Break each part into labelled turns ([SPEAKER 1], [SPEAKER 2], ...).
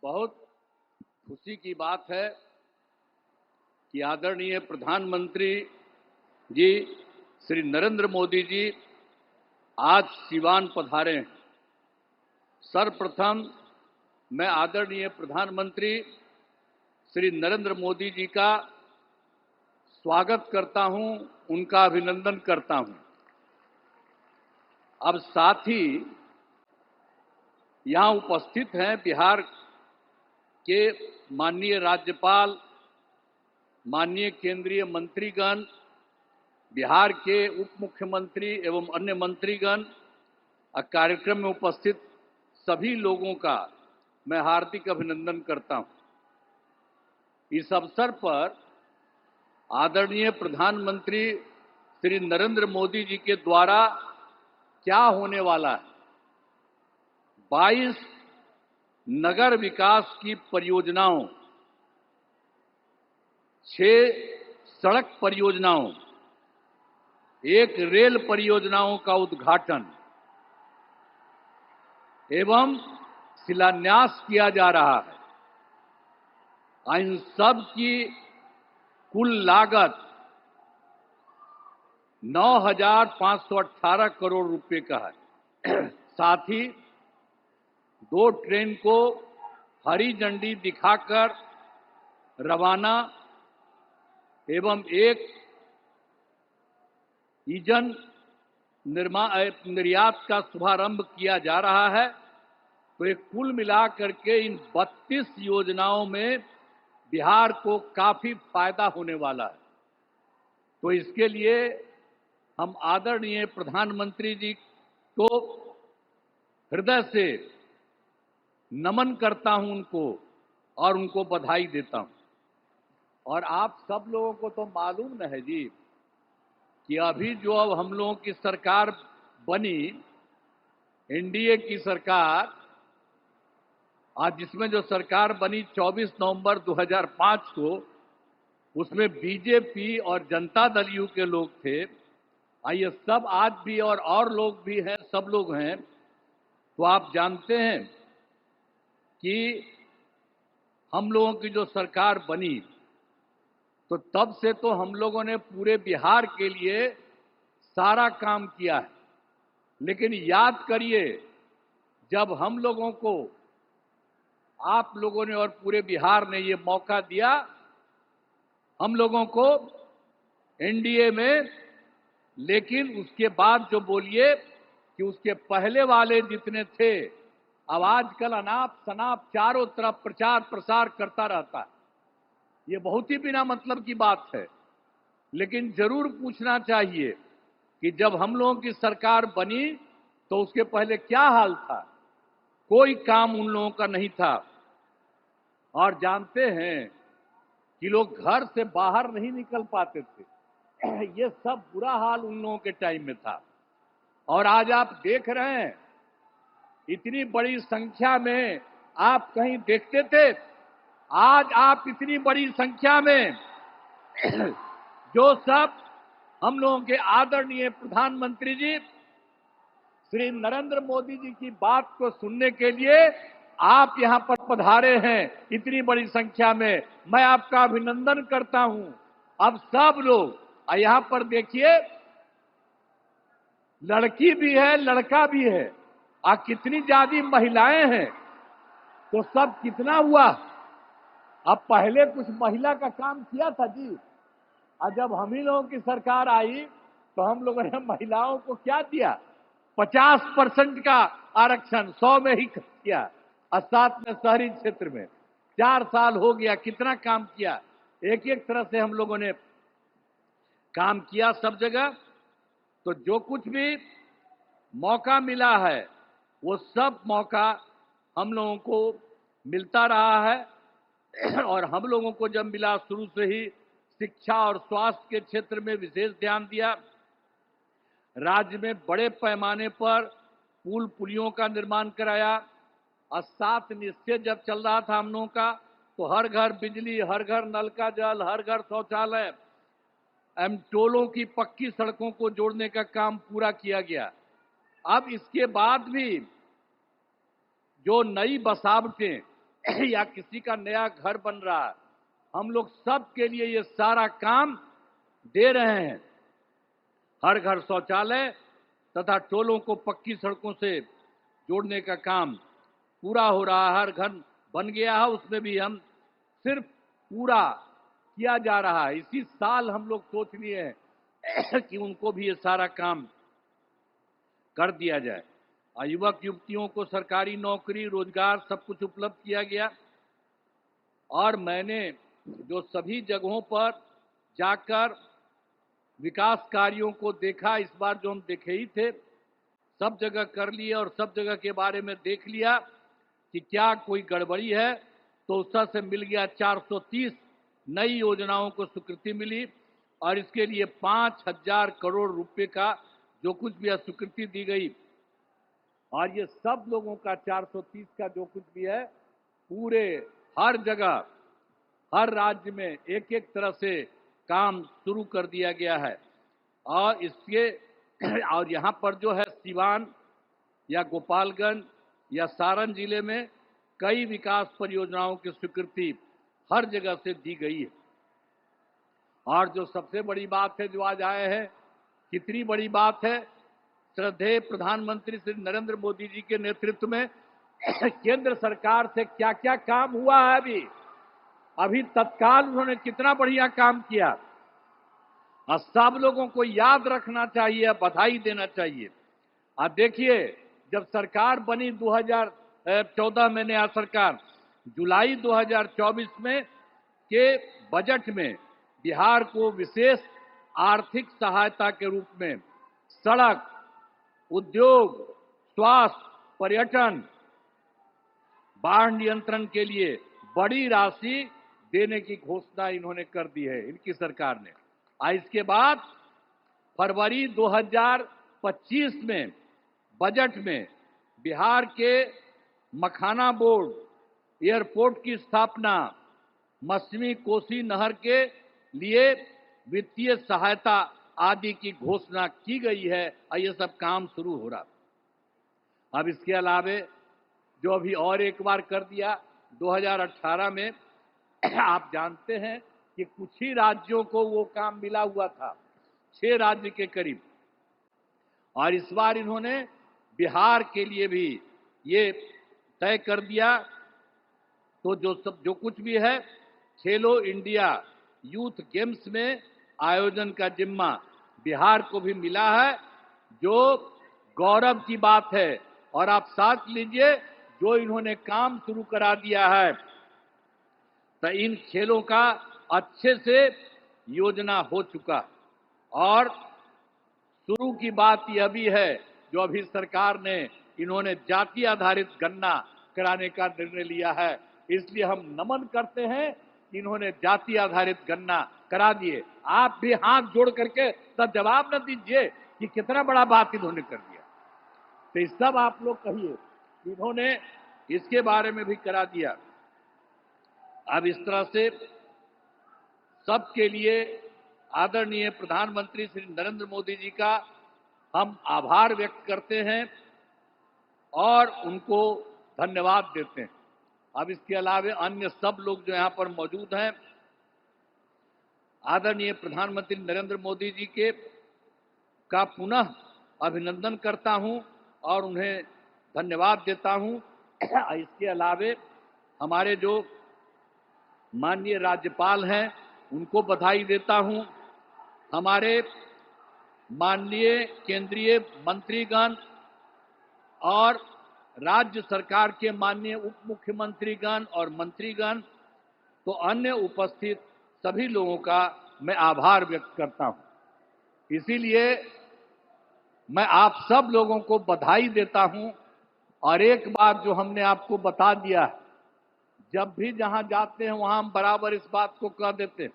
[SPEAKER 1] बहुत खुशी की बात है कि आदरणीय प्रधानमंत्री जी श्री नरेंद्र मोदी जी आज सिवान पधारे हैं। सर्वप्रथम मैं आदरणीय प्रधानमंत्री श्री नरेंद्र मोदी जी का स्वागत करता हूं, उनका अभिनंदन करता हूं। अब साथ ही यहां उपस्थित हैं बिहार के माननीय राज्यपाल, माननीय केंद्रीय मंत्रीगण, बिहार के उप मुख्यमंत्री एवं अन्य मंत्रीगण, कार्यक्रम में उपस्थित सभी लोगों का मैं हार्दिक अभिनंदन करता हूं। इस अवसर पर आदरणीय प्रधानमंत्री श्री नरेंद्र मोदी जी के द्वारा क्या होने वाला है, 22 नगर विकास की परियोजनाओं, 6 सड़क परियोजनाओं, 1 रेल परियोजनाओं का उद्घाटन एवं शिलान्यास किया जा रहा है। इन सब की कुल लागत 9,518 करोड़ रुपए का है। साथ ही 2 ट्रेन को हरी झंडी दिखाकर रवाना एवं 1 ईंधन निर्यात का शुभारंभ किया जा रहा है। तो ये कुल मिलाकर के इन 32 योजनाओं में बिहार को काफी फायदा होने वाला है। तो इसके लिए हम आदरणीय प्रधानमंत्री जी को हृदय से नमन करता हूं उनको और उनको बधाई देता हूं। और आप सब लोगों को तो मालूम न है जी कि अभी जो अब हम लोगों की सरकार बनी, एनडीए की सरकार, आज जिसमें जो सरकार बनी 24 नवंबर 2005 को, उसमें बीजेपी और जनता दल यू के लोग थे। ये सब आज भी और लोग भी हैं, सब लोग हैं। तो आप जानते हैं कि हम लोगों की जो सरकार बनी तो तब से तो हम लोगों ने पूरे बिहार के लिए सारा काम किया है। लेकिन याद करिए, जब हम लोगों को आप लोगों ने और पूरे बिहार ने ये मौका दिया हम लोगों को एनडीए में, लेकिन उसके बाद जो बोलिए कि उसके पहले वाले जितने थे, अब आजकल अनाप शनाप चारों तरफ प्रचार प्रसार करता रहता है। ये बहुत ही बिना मतलब की बात है। लेकिन जरूर पूछना चाहिए कि जब हम लोगों की सरकार बनी तो उसके पहले क्या हाल था। कोई काम उन लोगों का नहीं था। और जानते हैं कि लोग घर से बाहर नहीं निकल पाते थे। ये सब बुरा हाल उन लोगों के टाइम में था। और आज आप देख रहे हैं, इतनी बड़ी संख्या में आप कहीं देखते थे? आज आप इतनी बड़ी संख्या में जो सब हम लोगों के आदरणीय प्रधानमंत्री जी श्री नरेंद्र मोदी जी की बात को सुनने के लिए आप यहां पर पधारे हैं इतनी बड़ी संख्या में, मैं आपका अभिनंदन करता हूं। अब सब लोग यहां पर देखिए, लड़की भी है, लड़का भी है, कितनी ज्यादा महिलाएं हैं। तो सब कितना हुआ। अब पहले कुछ महिला का काम किया था जी, और जब हम ही लोगों की सरकार आई तो हम लोगों ने महिलाओं को क्या दिया, 50% का आरक्षण 100 में ही किया, और साथ में शहरी क्षेत्र में 4 साल हो गया, कितना काम किया। एक एक तरह से हम लोगों ने काम किया सब जगह। तो जो कुछ भी मौका मिला है वो सब मौका हम लोगों को मिलता रहा है। और हम लोगों को जब मिला, शुरू से ही शिक्षा और स्वास्थ्य के क्षेत्र में विशेष ध्यान दिया। राज्य में बड़े पैमाने पर पुल पुलियों का निर्माण कराया। और 7 निश्चय जब चल रहा था हम लोगों का, तो हर घर बिजली, हर घर नल का जल, हर घर शौचालय, टोलों की पक्की सड़कों को जोड़ने का काम पूरा किया गया। अब इसके बाद भी जो नई बसावटें या किसी का नया घर बन रहा है, हम लोग सब के लिए ये सारा काम दे रहे हैं। हर घर शौचालय तथा टोलों को पक्की सड़कों से जोड़ने का काम पूरा हो रहा है। हर घर बन गया है, उसमें भी हम सिर्फ पूरा किया जा रहा है। इसी साल हम लोग सोच लिए हैं कि उनको भी ये सारा काम कर दिया जाए। युवक युवतियों को सरकारी नौकरी, रोजगार सब कुछ उपलब्ध किया गया। और मैंने जो सभी जगहों पर जाकर विकास कार्यों को देखा, इस बार जो हम देखे ही थे, सब जगह कर लिए और सब जगह के बारे में देख लिया कि क्या कोई गड़बड़ी है, तो उससे से मिल गया 430 नई योजनाओं को स्वीकृति मिली और इसके लिए 5,000 करोड़ रुपए का जो कुछ भी स्वीकृति दी गई। और ये सब लोगों का 430 का जो कुछ भी है, पूरे हर जगह हर राज्य में एक एक तरह से काम शुरू कर दिया गया है। और इसके और यहाँ पर जो है सिवान या गोपालगंज या सारण जिले में कई विकास परियोजनाओं की स्वीकृति हर जगह से दी गई है। और जो सबसे बड़ी बात है जो आज आए हैं, कितनी बड़ी बात है, श्रद्धेय प्रधानमंत्री श्री नरेंद्र मोदी जी के नेतृत्व में केंद्र सरकार से क्या क्या काम हुआ है। अभी तत्काल उन्होंने कितना बढ़िया काम किया और सब लोगों को याद रखना चाहिए, बधाई देना चाहिए। आप देखिए, जब सरकार बनी 2014 में नया सरकार, जुलाई 2024 में के बजट में बिहार को विशेष आर्थिक सहायता के रूप में सड़क, उद्योग, स्वास्थ्य, पर्यटन, बाढ़ नियंत्रण के लिए बड़ी राशि देने की घोषणा इन्होंने कर दी है, इनकी सरकार ने। इसके बाद फरवरी 2025 में बजट में बिहार के मखाना बोर्ड, एयरपोर्ट की स्थापना, मछली कोसी नहर के लिए वित्तीय सहायता आदि की घोषणा की गई है और ये सब काम शुरू हो रहा। अब इसके अलावे जो अभी और एक बार कर दिया 2018 में, आप जानते हैं कि कुछ ही राज्यों को वो काम मिला हुआ था, 6 राज्य के करीब, और इस बार इन्होंने बिहार के लिए भी ये तय कर दिया। तो जो कुछ भी है, खेलो इंडिया यूथ गेम्स में आयोजन का जिम्मा बिहार को भी मिला है, जो गौरव की बात है। और आप साथ लीजिए, जो इन्होंने काम शुरू करा दिया है, तो इन खेलों का अच्छे से योजना हो चुका। और शुरू की बात यह भी है, जो अभी सरकार ने इन्होंने जाति आधारित गणना कराने का निर्णय लिया है, इसलिए हम नमन करते हैं कि इन्होंने जाति आधारित गणना करा दिए। आप भी हाथ जोड़ करके तब जवाब न दीजिए कि कितना बड़ा बात इन्होंने कर दिया। तो इस सब आप लोग कहिए, इन्होंने इसके बारे में भी करा दिया। अब इस तरह से सबके लिए आदरणीय प्रधानमंत्री श्री नरेंद्र मोदी जी का हम आभार व्यक्त करते हैं और उनको धन्यवाद देते हैं। अब इसके अलावा अन्य सब लोग जो यहाँ पर मौजूद हैं, आदरणीय प्रधानमंत्री नरेंद्र मोदी जी के का पुनः अभिनंदन करता हूं और उन्हें धन्यवाद देता हूं। इसके अलावे हमारे जो माननीय राज्यपाल हैं, उनको बधाई देता हूं। हमारे माननीय केंद्रीय मंत्रीगण और राज्य सरकार के माननीय उप मुख्यमंत्रीगण और मंत्रीगण, तो अन्य उपस्थित सभी लोगों का मैं आभार व्यक्त करता हूं। इसीलिए मैं आप सब लोगों को बधाई देता हूं। और एक बात जो हमने आपको बता दिया, जब भी जहां जाते हैं वहां हम बराबर इस बात को कह देते हैं,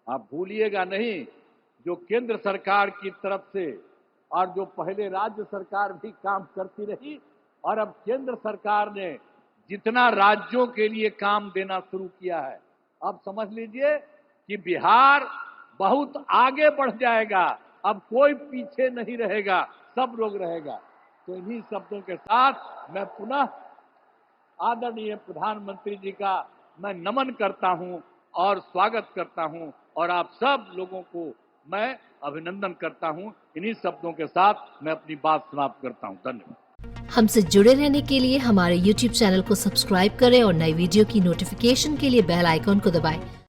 [SPEAKER 1] आप भूलिएगा नहीं, जो केंद्र सरकार की तरफ से और जो पहले राज्य सरकार भी काम करती रही, और अब केंद्र सरकार ने जितना राज्यों के लिए काम देना शुरू किया है, अब समझ लीजिए कि बिहार बहुत आगे बढ़ जाएगा। अब कोई पीछे नहीं रहेगा, सब लोग रहेगा। तो इन्हीं शब्दों के साथ मैं पुनः आदरणीय प्रधानमंत्री जी का मैं नमन करता हूं और स्वागत करता हूं और आप सब लोगों को मैं अभिनंदन करता हूं। इन्हीं शब्दों के साथ मैं अपनी बात समाप्त करता हूं। धन्यवाद।
[SPEAKER 2] हमसे जुड़े रहने के लिए हमारे YouTube चैनल को सब्सक्राइब करें और नई वीडियो की नोटिफिकेशन के लिए बेल आइकॉन को दबाएं।